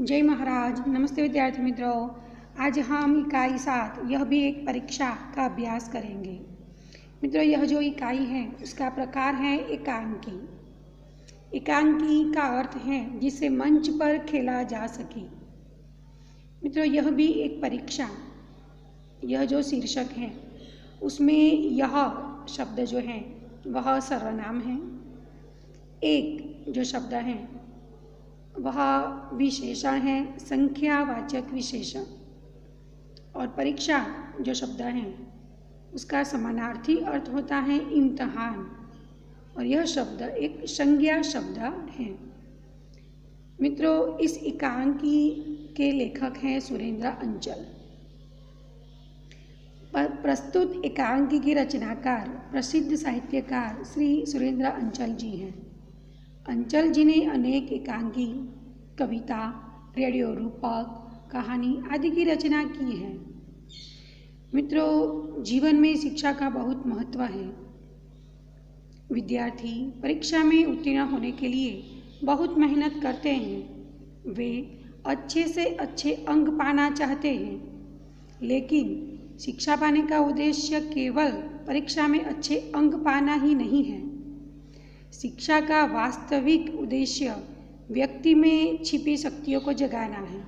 जय महाराज। नमस्ते विद्यार्थी मित्रों। आज हम इकाई 7 यह भी एक परीक्षा का अभ्यास करेंगे। मित्रों, यह जो इकाई है उसका प्रकार है एकांकी। एकांकी का अर्थ है जिसे मंच पर खेला जा सके। मित्रों, यह भी एक परीक्षा, यह जो शीर्षक है उसमें यह शब्द जो है वह सर्वनाम है, एक जो शब्द है वह विशेषण है, संख्यावाचक विशेषण, और परीक्षा जो शब्द है उसका समानार्थी अर्थ होता है इम्तहान, और यह शब्द एक संज्ञा शब्द है। मित्रों, इस एकांकी के लेखक हैं सुरेंद्र अंचल। प्रस्तुत एकांकी के रचनाकार प्रसिद्ध साहित्यकार श्री सुरेंद्र अंचल जी हैं। अंचल जी ने अनेक एकांकी, कविता, रेडियो रूपक, कहानी आदि की रचना की है। मित्रों, जीवन में शिक्षा का बहुत महत्व है। विद्यार्थी परीक्षा में उत्तीर्ण होने के लिए बहुत मेहनत करते हैं। वे अच्छे से अच्छे अंक पाना चाहते हैं, लेकिन शिक्षा पाने का उद्देश्य केवल परीक्षा में अच्छे अंक पाना ही नहीं है। शिक्षा का वास्तविक उद्देश्य व्यक्ति में छिपी शक्तियों को जगाना है।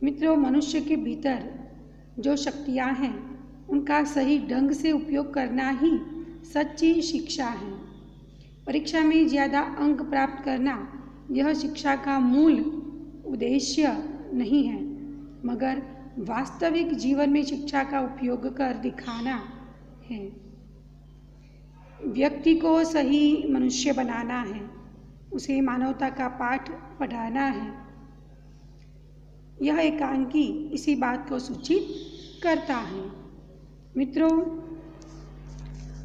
मित्रों, मनुष्य के भीतर जो शक्तियां हैं उनका सही ढंग से उपयोग करना ही सच्ची शिक्षा है। परीक्षा में ज़्यादा अंक प्राप्त करना यह शिक्षा का मूल उद्देश्य नहीं है, मगर वास्तविक जीवन में शिक्षा का उपयोग कर दिखाना है। व्यक्ति को सही मनुष्य बनाना है, उसे मानवता का पाठ पढ़ाना है। यह एकांकी इसी बात को सूचित करता है। मित्रों,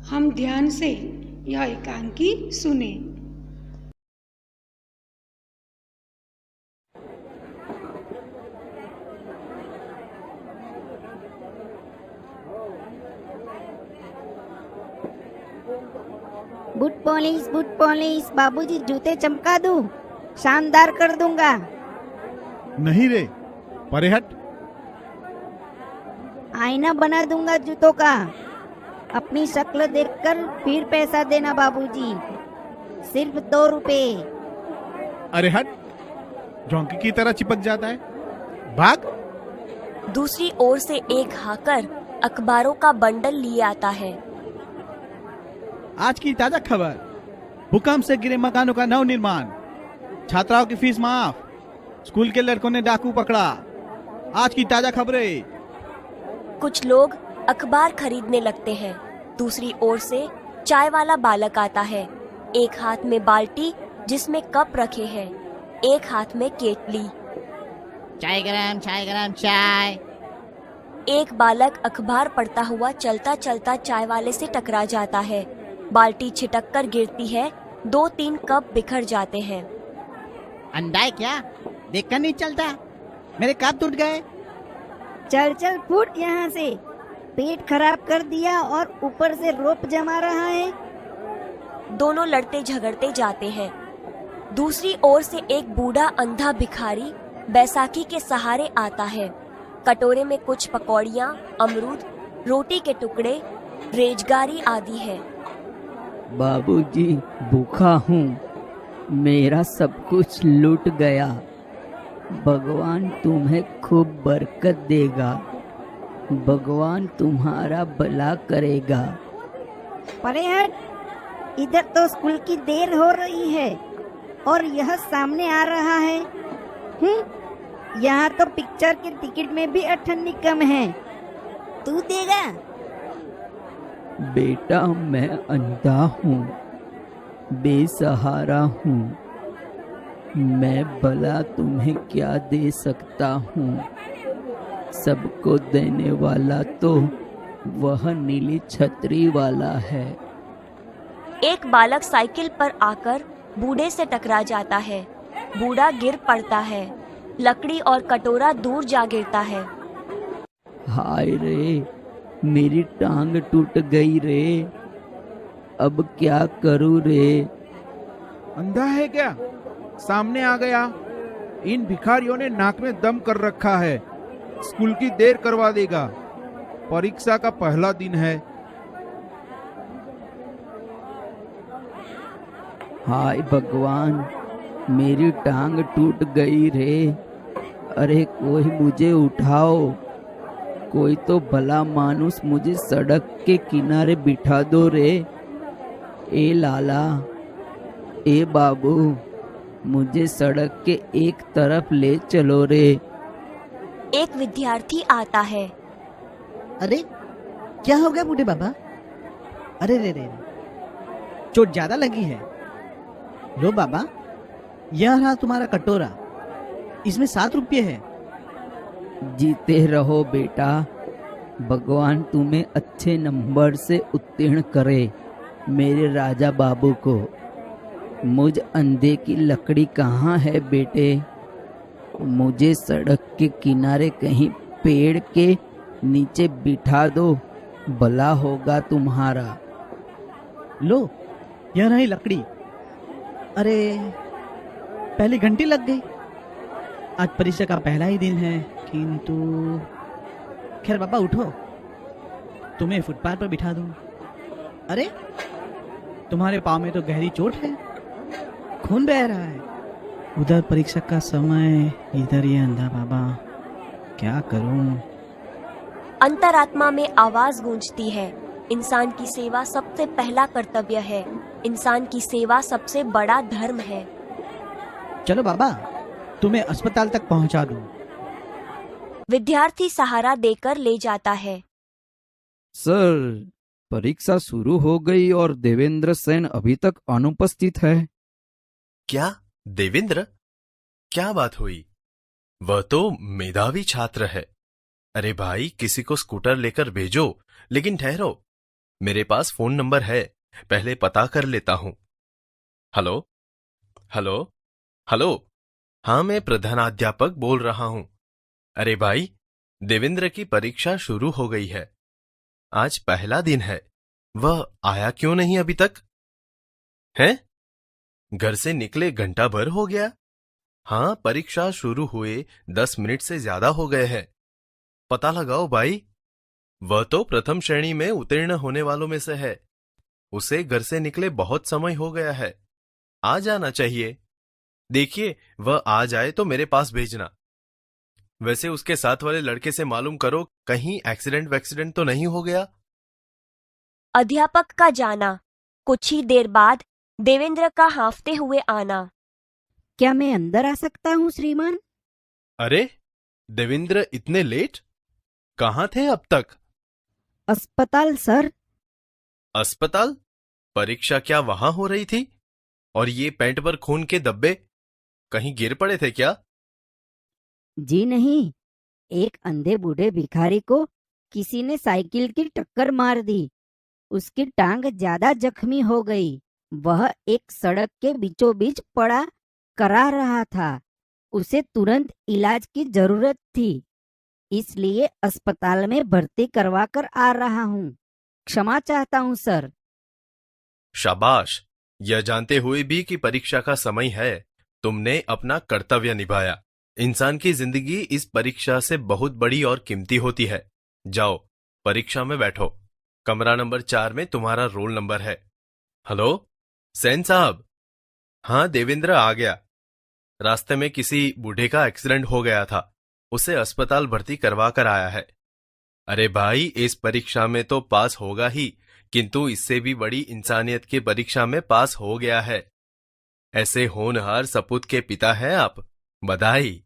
हम ध्यान से यह एकांकी सुने। बूट पॉलिश, बाबूजी जूते चमका दूं, शानदार कर दूंगा। नहीं रे, परे हट। आईना बना दूंगा जूतों का। अपनी शक्ल देखकर फिर पैसा देना बाबूजी, सिर्फ 2 रुपए। अरे हट, झोंकी की तरह चिपक जाता है, भाग। दूसरी ओर से एक हाकर अखबारों का बंडल लिए आता है। आज की ताजा खबर, भूकंप से गिरे मकानों का नव निर्माण, छात्राओं की फीस माफ, स्कूल के लड़कों ने डाकू पकड़ा। आज की ताजा खबरें। कुछ लोग अखबार खरीदने लगते हैं। दूसरी ओर से चाय वाला बालक आता है। एक हाथ में बाल्टी जिसमें कप रखे हैं, एक हाथ में केतली। चाय गरम, चाय गरम, चाय। एक बालक अखबार पढ़ता हुआ चलता चलता चाय वाले से टकरा जाता है। बाल्टी छिटक कर गिरती है, 2-3 कप बिखर जाते हैं। अंधा है क्या? देखकर नहीं चलता? मेरे कप टूट गए। चल चल फुट यहाँ से, पेट खराब कर दिया और ऊपर से रोप जमा रहा है। दोनों लड़ते झगड़ते जाते हैं। दूसरी ओर से एक बूढ़ा अंधा भिखारी बैसाखी के सहारे आता है। कटोरे में कुछ पकौड़ियाँ, अमरूद, रोटी के टुकड़े, रेजगारी आदि है। बाबूजी, भूखा हूँ, मेरा सब कुछ लूट गया। भगवान तुम्हें खूब बरकत देगा, भगवान तुम्हारा भला करेगा। परे हट, इधर तो स्कूल की देर हो रही है और यह सामने आ रहा है। यहाँ तो पिक्चर के टिकट में भी 98 कम है। तू देगा? बेटा, मैं अंधा हूँ, बेसहारा हूँ, मैं भला तुम्हें क्या दे सकता हूँ। सबको देने वाला तो वह नीली छतरी वाला है। एक बालक साइकिल पर आकर बूढ़े से टकरा जाता है। बूढ़ा गिर पड़ता है। लकड़ी और कटोरा दूर जा गिरता है। हाय रे, मेरी टांग टूट गई रे, अब क्या करूँ रे। अंधा है क्या? सामने आ गया। इन भिखारियों ने नाक में दम कर रखा है। स्कूल की देर करवा देगा। परीक्षा का पहला दिन है। हाय भगवान, मेरी टांग टूट गई रे। अरे कोई मुझे उठाओ, कोई तो भला मानुस मुझे सड़क के किनारे बिठा दो रे। ए लाला, ए बाबू, मुझे सड़क के एक तरफ ले चलो रे। एक विद्यार्थी आता है। अरे क्या हो गया बूढ़े बाबा? अरे रे रे, चोट ज्यादा लगी है। लो बाबा, यह रहा तुम्हारा कटोरा, इसमें 7 रुपये है। जीते रहो बेटा, भगवान तुम्हें अच्छे नंबर से उत्तीर्ण करे मेरे राजा बाबू को। मुझ अंधे की लकड़ी कहाँ है बेटे? मुझे सड़क के किनारे कहीं पेड़ के नीचे बिठा दो, भला होगा तुम्हारा। लो, यह रही लकड़ी। अरे पहली घंटी लग गई। आज परीक्षा का पहला ही दिन है, किंतु खैर बाबा उठो, तुम्हें फुटपाथ पर बिठा दूं। अरे तुम्हारे पाँव में तो गहरी चोट है, खून बह रहा है। उधर परीक्षा का समय, इधर ये अंधा बाबा, क्या करूं? अंतरात्मा में आवाज गूंजती है, इंसान की सेवा सबसे पहला कर्तव्य है। इंसान की सेवा सबसे बड़ा धर्म है। चलो बाबा, तुम्हें अस्पताल तक पहुंचा दूं। विद्यार्थी सहारा देकर ले जाता है। सर, परीक्षा शुरू हो गई और देवेंद्र सेन अभी तक अनुपस्थित है। क्या देवेंद्र? क्या बात हुई? वह तो मेधावी छात्र है। अरे भाई, किसी को स्कूटर लेकर भेजो। लेकिन ठहरो, मेरे पास फोन नंबर है, पहले पता कर लेता हूं। हेलो हेलो हेलो, हाँ, मैं प्रधानाध्यापक बोल रहा हूं। अरे भाई, देवेंद्र की परीक्षा शुरू हो गई है। आज पहला दिन है, वह आया क्यों नहीं अभी तक? हैं? घर से निकले घंटा भर हो गया। हाँ, परीक्षा शुरू हुए 10 मिनट से ज्यादा हो गए हैं। पता लगाओ भाई, वह तो प्रथम श्रेणी में उत्तीर्ण होने वालों में से है। उसे घर से निकले बहुत समय हो गया है, आ जाना चाहिए। देखिए, वह आ जाए तो मेरे पास भेजना। वैसे उसके साथ वाले लड़के से मालूम करो, कहीं एक्सीडेंट वैक्सीडेंट तो नहीं हो गया। अध्यापक का जाना, कुछ ही देर बाद देवेंद्र का हांफते हुए आना। क्या मैं अंदर आ सकता हूँ श्रीमान? अरे देवेंद्र, इतने लेट? कहाँ थे अब तक? अस्पताल सर। अस्पताल? परीक्षा क्या वहां हो रही थी? और ये पैंट पर खून के धब्बे, कहीं गिर पड़े थे क्या? जी नहीं, एक अंधे बूढ़े भिखारी को किसी ने साइकिल की टक्कर मार दी। उसकी टांग ज्यादा जख्मी हो गई। वह एक सड़क के बीचों बीच पड़ा करा रहा था। उसे तुरंत इलाज की जरूरत थी, इसलिए अस्पताल में भर्ती करवा कर आ रहा हूँ। क्षमा चाहता हूँ सर। शाबाश, यह जानते हुए भी कि परीक्षा का समय है, तुमने अपना कर्तव्य निभाया। इंसान की जिंदगी इस परीक्षा से बहुत बड़ी और कीमती होती है। जाओ, परीक्षा में बैठो। कमरा नंबर 4 में तुम्हारा रोल नंबर है। हेलो सेन साहब। हाँ, देवेंद्र आ गया। रास्ते में किसी बूढ़े का एक्सीडेंट हो गया था, उसे अस्पताल भर्ती करवा कर आया है। अरे भाई, इस परीक्षा में तो पास होगा ही, किंतु इससे भी बड़ी इंसानियत की परीक्षा में पास हो गया है। ऐसे होनहार सपूत के पिता हैं आप, बधाई।